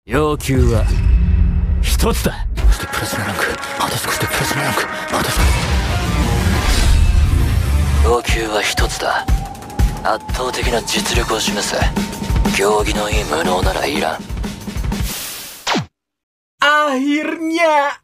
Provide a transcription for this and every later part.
要求は一つだ。そしてプラスのランク、あと少しでプラスのランク、あと少し。要求は一つだ。圧倒的な実力を示せ。行儀のいい無能ならいらん。Akhirnya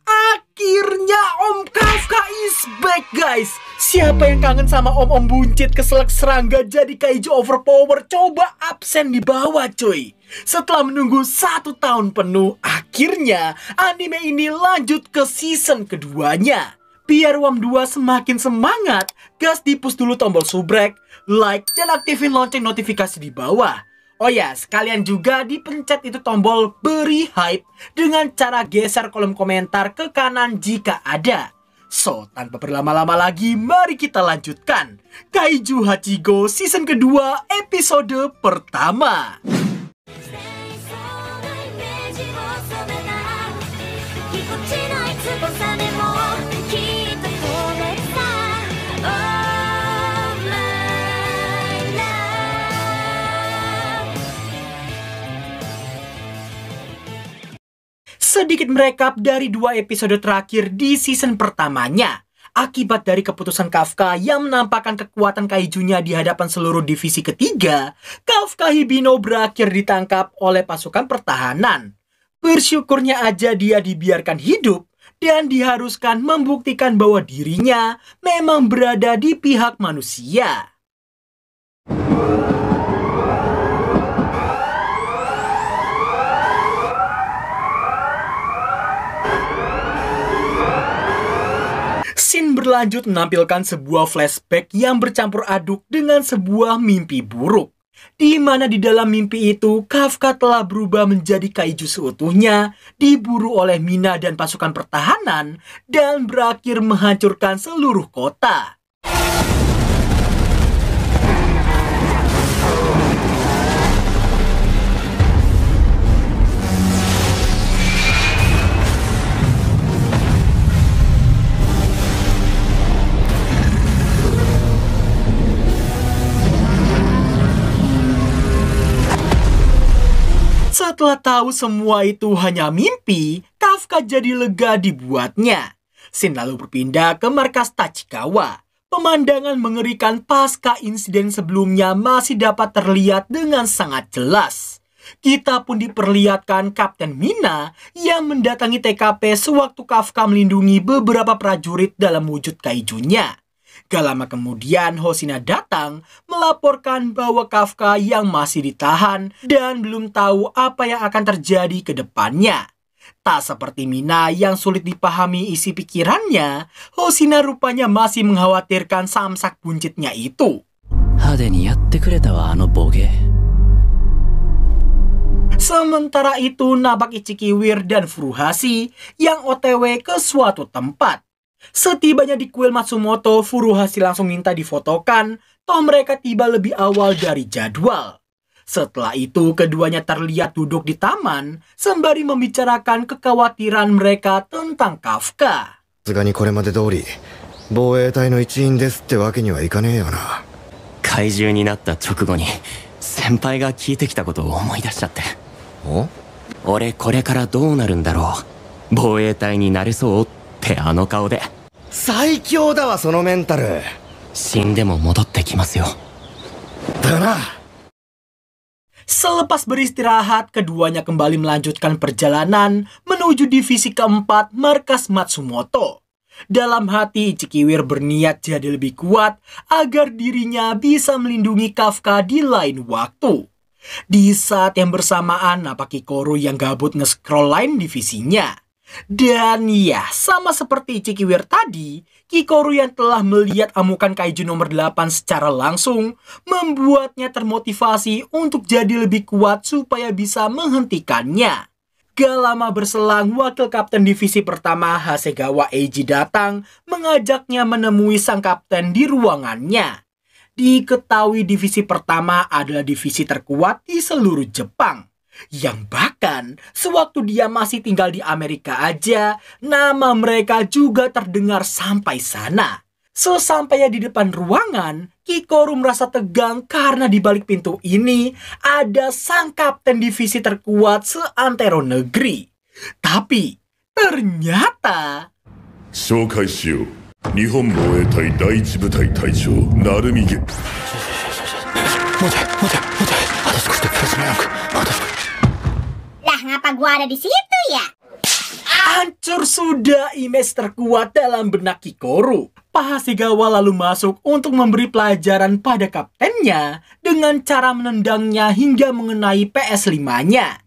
Om Kafka is back, guys. Siapa yang kangen sama om-om buncit keselak serangga jadi kaiju overpower? Coba absen di bawah, cuy. Setelah menunggu 1 tahun penuh, akhirnya anime ini lanjut ke season keduanya. Biar WAM 2 semakin semangat, gas di push dulu tombol subrek, like, dan aktifin lonceng notifikasi di bawah. Oh ya, sekalian juga dipencet itu tombol beri hype dengan cara geser kolom komentar ke kanan jika ada. So, tanpa berlama-lama lagi, mari kita lanjutkan Kaiju Hachigo season kedua episode pertama. Sedikit merekap dari 2 episode terakhir di season pertamanya. Akibat dari keputusan Kafka yang menampakkan kekuatan kaijunya di hadapan seluruh divisi ketiga, Kafka Hibino berakhir ditangkap oleh pasukan pertahanan. Bersyukurnya aja dia dibiarkan hidup dan diharuskan membuktikan bahwa dirinya memang berada di pihak manusia. Scene berlanjut menampilkan sebuah flashback yang bercampur aduk dengan sebuah mimpi buruk. Di mana di dalam mimpi itu, Kafka telah berubah menjadi kaiju seutuhnya, diburu oleh Mina dan pasukan pertahanan, dan berakhir menghancurkan seluruh kota. Setelah tahu semua itu hanya mimpi, Kafka jadi lega dibuatnya. Scene lalu berpindah ke markas Tachikawa. Pemandangan mengerikan pasca insiden sebelumnya masih dapat terlihat dengan sangat jelas. Kita pun diperlihatkan Kapten Mina yang mendatangi TKP sewaktu Kafka melindungi beberapa prajurit dalam wujud kaijunya. Gak lama kemudian Hoshina datang melaporkan bahwa Kafka yang masih ditahan dan belum tahu apa yang akan terjadi ke depannya. Tak seperti Mina yang sulit dipahami isi pikirannya, Hoshina rupanya masih mengkhawatirkan samsak buncitnya itu. Sementara itu nampak Ichikiwir dan Furuhashi yang OTW ke suatu tempat. Setibanya di kuil Matsumoto, Furuhashi langsung minta difotokan, toh mereka tiba lebih awal dari jadwal. Setelah itu, keduanya terlihat duduk di taman, sembari membicarakan kekhawatiran mereka tentang Kafka. Kaijuになった直後に先輩が聞いてきたことを思い出しちゃって。俺これからどうなるんだろう。防衛隊になれそうってあの顔で。最強だわそのメンタル。死んでも戻ってきますよ。だな。Selepas beristirahat, keduanya kembali melanjutkan perjalanan menuju divisi keempat markas Matsumoto. Dalam hati, Ichikiwir berniat jadi lebih kuat agar dirinya bisa melindungi Kafka di lain waktu. Di saat yang bersamaan, nampak Hikaru yang gabut nge-scroll line divisinya. Dan ya, sama seperti Ichikiwir tadi, Hikaru yang telah melihat amukan kaiju nomor 8 secara langsung membuatnya termotivasi untuk jadi lebih kuat supaya bisa menghentikannya. Gak lama berselang, wakil kapten divisi pertama Hasegawa Eiji datang mengajaknya menemui sang kapten di ruangannya. Diketahui divisi pertama adalah divisi terkuat di seluruh Jepang. Yang bahkan sewaktu dia masih tinggal di Amerika aja, nama mereka juga terdengar sampai sana. Sesampainya di depan ruangan, Kikoru merasa tegang karena di balik pintu ini ada sang kapten divisi terkuat seantero negeri. Tapi ternyata 紹介しよう。日本防衛隊第一部隊隊長鳴海源。 Lah ngapa gua ada di situ ya? hancur sudah image terkuat dalam benak Kikoru. Pak Hasegawa lalu masuk untuk memberi pelajaran pada kaptennya dengan cara menendangnya hingga mengenai PS5-nya.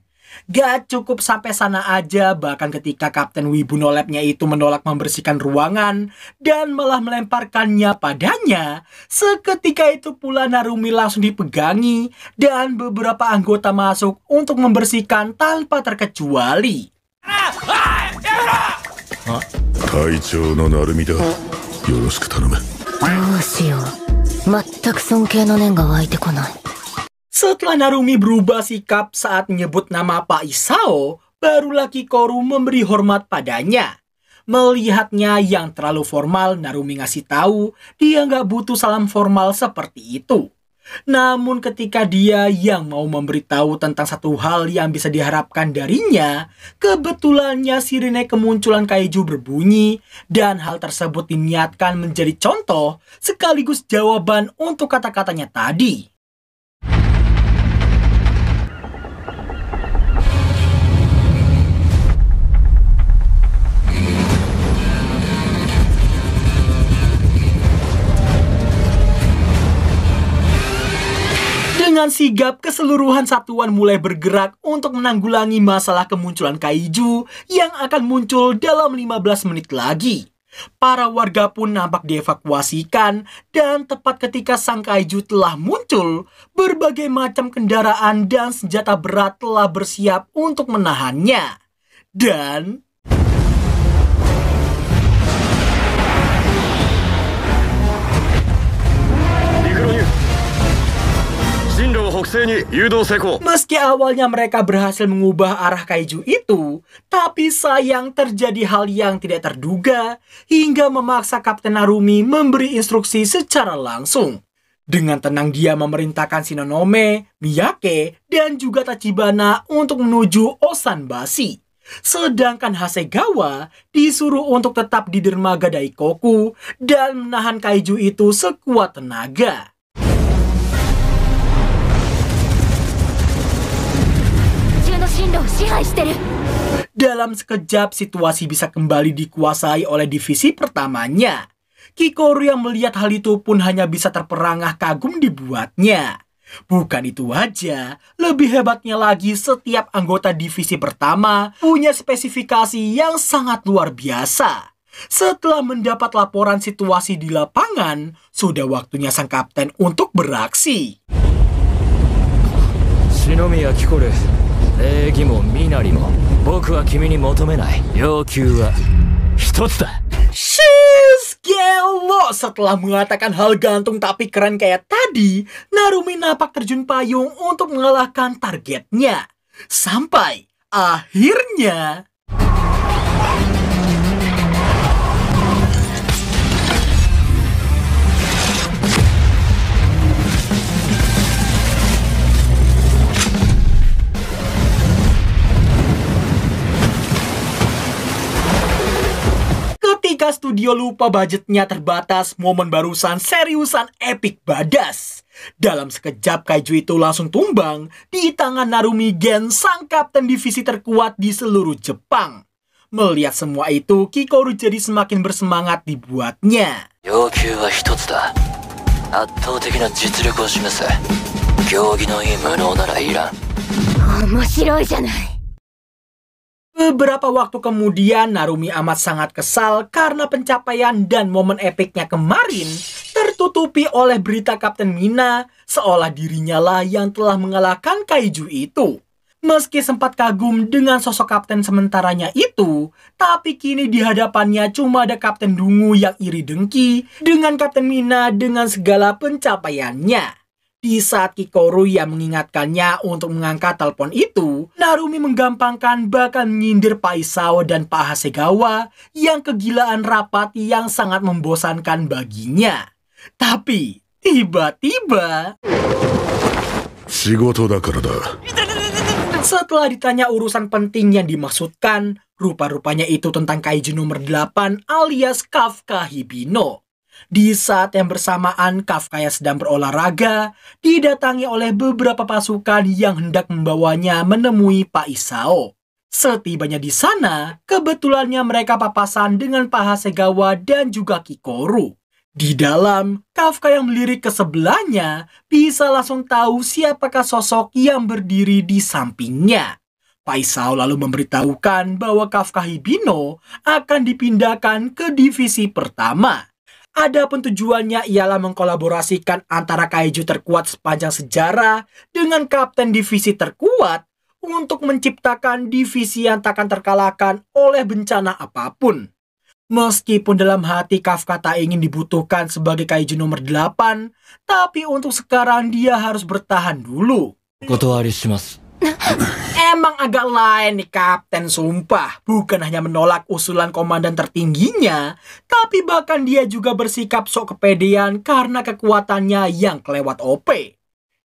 Gak cukup sampai sana aja, bahkan ketika Kapten Wibu no Lab-nya itu menolak membersihkan ruangan dan malah melemparkannya padanya, seketika itu pula Narumi langsung dipegangi dan beberapa anggota masuk untuk membersihkan tanpa terkecuali. 隊長の鳴海だ。よろしく頼む。どうしよう。全く尊敬の念が湧いてこない。 Setelah Narumi berubah sikap saat menyebut nama Pak Isao, barulah Kikoru memberi hormat padanya. Melihatnya yang terlalu formal, Narumi ngasih tahu dia nggak butuh salam formal seperti itu. Namun ketika dia yang mau memberitahu tentang satu hal yang bisa diharapkan darinya, kebetulannya sirine kemunculan kaiju berbunyi dan hal tersebut diniatkan menjadi contoh sekaligus jawaban untuk kata-katanya tadi. Dengan sigap, keseluruhan satuan mulai bergerak untuk menanggulangi masalah kemunculan kaiju yang akan muncul dalam 15 menit lagi. Para warga pun nampak dievakuasikan dan tepat ketika sang kaiju telah muncul, berbagai macam kendaraan dan senjata berat telah bersiap untuk menahannya. Dan 進路を北西に誘導成功。 meski awalnya mereka berhasil mengubah arah kaiju itu, tapi sayang terjadi hal yang tidak terduga hingga memaksa Kapten Narumi memberi instruksi secara langsung. Dengan tenang dia memerintahkan Shinonome, Miyake, dan juga Tachibana untuk menuju Osanbashi. Sedangkan Hasegawa disuruh untuk tetap di dermaga Daikoku dan menahan kaiju itu sekuat tenaga. Dalam sekejap situasi bisa kembali dikuasai oleh divisi pertamanya. Kikoru yang melihat hal itu pun hanya bisa terperangah kagum dibuatnya. Bukan itu aja, lebih hebatnya lagi setiap anggota divisi pertama punya spesifikasi yang sangat luar biasa. Setelah mendapat laporan situasi di lapangan, sudah waktunya sang kapten untuk beraksi. Shinomiya Kikoru, 礼儀も身なりも僕は君に求めない。要求は一つだ。 Shiz, gelo! Setelah mengatakan hal gantung tapi keren kayak tadi, Narumi napak terjun payung untuk mengalahkan targetnya. Sampai akhirnya... Ketika studio lupa budgetnya terbatas, momen barusan seriusan epic badas. Dalam sekejap kaiju itu langsung tumbang di tangan Narumi Gen, sang kapten divisi terkuat di seluruh Jepang. Melihat semua itu, Kikoru jadi semakin bersemangat dibuatnya. 要求は一つだ。圧倒的な実力を示せ。行儀のいい無能ならいらん。面白いじゃない。 Beberapa waktu kemudian, Narumi amat sangat kesal karena pencapaian dan momen epiknya kemarin tertutupi oleh berita Kapten Mina seolah dirinya lah yang telah mengalahkan kaiju itu. Meski sempat kagum dengan sosok kapten sementaranya itu, tapi kini di hadapannya cuma ada Kapten Dungu yang iri dengki dengan Kapten Mina dengan segala pencapaiannya. Di saat Kikoru yang mengingatkannya untuk mengangkat telepon itu, Narumi menggampangkan bakal menyindir Pak Isao dan Pak Hasegawa yang kegilaan rapat yang sangat membosankan baginya. Tapi, tiba-tiba... Setelah ditanya urusan penting yang dimaksudkan, rupa-rupanya itu tentang kaiju nomor 8 alias Kafka Hibino. Di saat yang bersamaan Kafka yang sedang berolahraga didatangi oleh beberapa pasukan yang hendak membawanya menemui Pak Isao. Setibanya di sana, kebetulannya mereka papasan dengan Pak Hasegawa dan juga Kikoru. Di dalam, Kafka yang melirik ke sebelahnya bisa langsung tahu siapakah sosok yang berdiri di sampingnya. Pak Isao lalu memberitahukan bahwa Kafka Hibino akan dipindahkan ke divisi pertama. Adapun tujuannya ialah mengkolaborasikan antara kaiju terkuat sepanjang sejarah dengan kapten divisi terkuat untuk menciptakan divisi yang takkan terkalahkan oleh bencana apapun. Meskipun dalam hati Kafka tak ingin dibutuhkan sebagai kaiju nomor 8, tapi untuk sekarang dia harus bertahan dulu. Emang agak lain nih kapten, sumpah. Bukan hanya menolak usulan komandan tertingginya, tapi bahkan dia juga bersikap sok kepedean karena kekuatannya yang kelewat OP.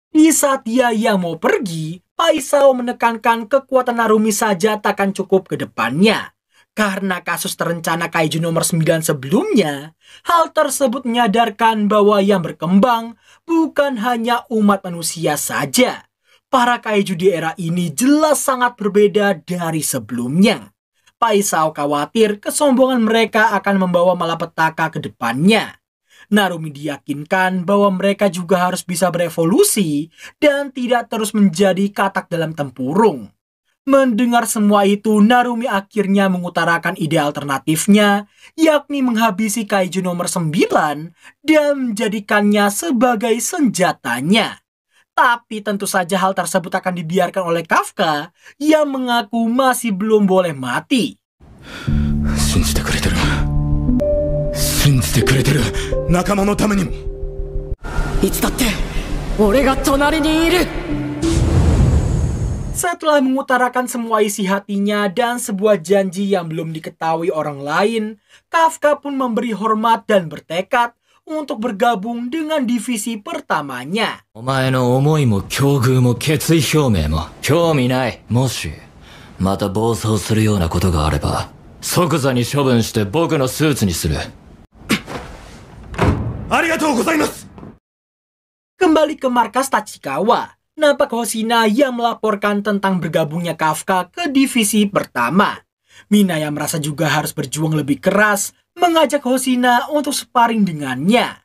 Di saat dia yang mau pergi, Pak Isao menekankan kekuatan Narumi saja takkan cukup ke depannya. Karena kasus terencana kaiju nomor 9 sebelumnya, hal tersebut menyadarkan bahwa yang berkembang bukan hanya umat manusia saja. Para kaiju di era ini jelas sangat berbeda dari sebelumnya. Pak Isao khawatir kesombongan mereka akan membawa malapetaka ke depannya. Narumi diyakinkan bahwa mereka juga harus bisa berevolusi dan tidak terus menjadi katak dalam tempurung. Mendengar semua itu, Narumi akhirnya mengutarakan ide alternatifnya, yakni menghabisi kaiju nomor 9 dan menjadikannya sebagai senjatanya. Tapi tentu saja hal tersebut akan dibiarkan oleh Kafka yang mengaku masih belum boleh mati. Setelah mengutarakan semua isi hatinya dan sebuah janji yang belum diketahui orang lain, Kafka pun memberi hormat dan bertekad untuk bergabung dengan divisi pertamanya. Kembali ke markas Tachikawa, nampak Hoshina yang melaporkan tentang bergabungnya Kafka ke divisi pertama. Minaya merasa juga harus berjuang lebih keras, mengajak Hoshina untuk sparring dengannya.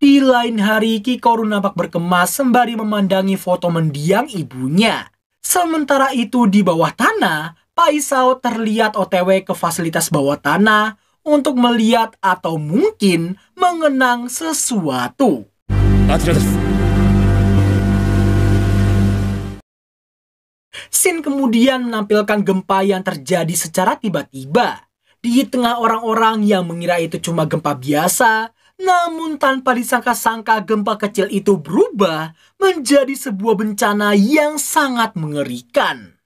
Di lain hari, Kikoru nampak berkemas sembari memandangi foto mendiang ibunya. Sementara itu di bawah tanah, Pak Isao terlihat OTW ke fasilitas bawah tanah untuk melihat atau mungkin mengenang sesuatu. Scene kemudian menampilkan gempa yang terjadi secara tiba-tiba. Di tengah orang-orang yang mengira itu cuma gempa biasa, namun tanpa disangka-sangka gempa kecil itu berubah menjadi sebuah bencana yang sangat mengerikan.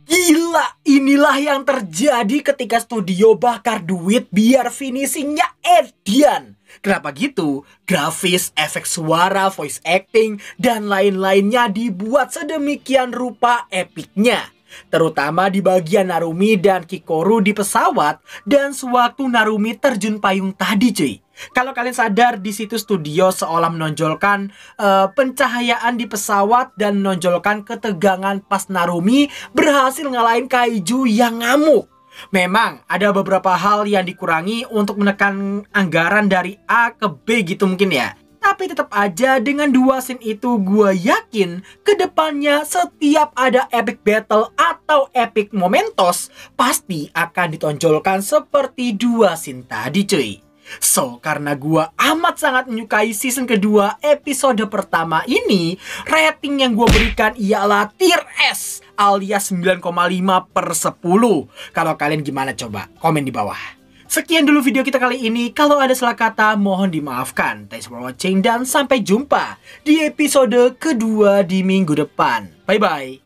Gila, inilah yang terjadi ketika studio bakar duit biar finishingnya edian. Kenapa gitu? Grafis, efek suara, voice acting, dan lain-lainnya dibuat sedemikian rupa epiknya. Terutama di bagian Narumi dan Kikoru di pesawat dan sewaktu Narumi terjun payung tadi, cuy. Kalau kalian sadar, di situ studio seolah menonjolkan pencahayaan di pesawat dan menonjolkan ketegangan pas Narumi berhasil ngalahin kaiju yang ngamuk. Memang ada beberapa hal yang dikurangi untuk menekan anggaran dari A ke B gitu mungkin ya. Tapi tetap aja dengan dua scene itu gue yakin kedepannya setiap ada epic battle atau epic momentos pasti akan ditonjolkan seperti dua scene tadi, cuy. So, karena gua amat sangat menyukai season kedua episode pertama ini, rating yang gua berikan ialah tier S alias 9,5 per 10. Kalau kalian gimana coba? Komen di bawah. Sekian dulu video kita kali ini. Kalau ada salah kata, mohon dimaafkan. Thanks for watching dan sampai jumpa di episode kedua di minggu depan. Bye-bye.